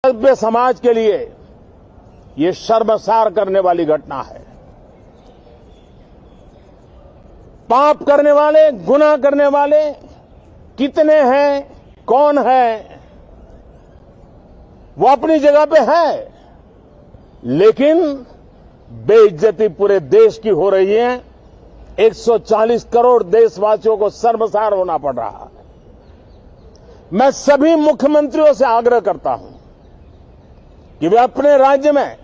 सभ्य समाज के लिए ये शर्मसार करने वाली घटना है। पाप करने वाले, गुनाह करने वाले कितने हैं, कौन है, वो अपनी जगह पे है, लेकिन बेइज्जती पूरे देश की हो रही है। 140 करोड़ देशवासियों को शर्मसार होना पड़ रहा है। मैं सभी मुख्यमंत्रियों से आग्रह करता हूं कि वे अपने राज्य में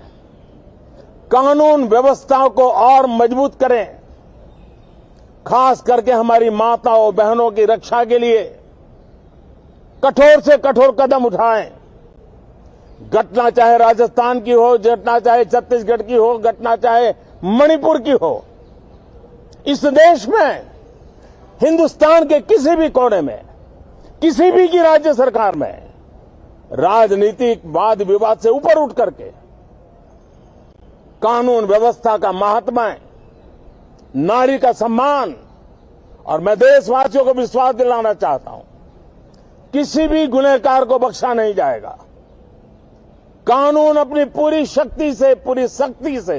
कानून व्यवस्थाओं को और मजबूत करें, खास करके हमारी माताओं बहनों की रक्षा के लिए कठोर से कठोर कदम उठाएं। घटना चाहे राजस्थान की हो, घटना चाहे छत्तीसगढ़ की हो, घटना चाहे मणिपुर की हो, इस देश में, हिंदुस्तान के किसी भी कोने में, किसी भी की राज्य सरकार में राजनीतिक वाद विवाद से ऊपर उठ करके कानून व्यवस्था का महात्म्य, नारी का सम्मान, और मैं देशवासियों को विश्वास दिलाना चाहता हूं, किसी भी गुनहगार को बख्शा नहीं जाएगा। कानून अपनी पूरी शक्ति से, पूरी सख्ती से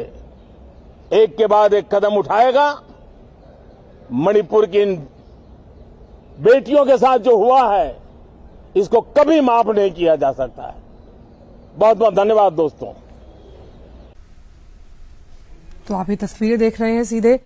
एक के बाद एक कदम उठाएगा। मणिपुर की इन बेटियों के साथ जो हुआ है, इसको कभी माफ नहीं किया जा सकता है। बहुत बहुत धन्यवाद दोस्तों। तो आप ये तस्वीरें देख रहे हैं सीधे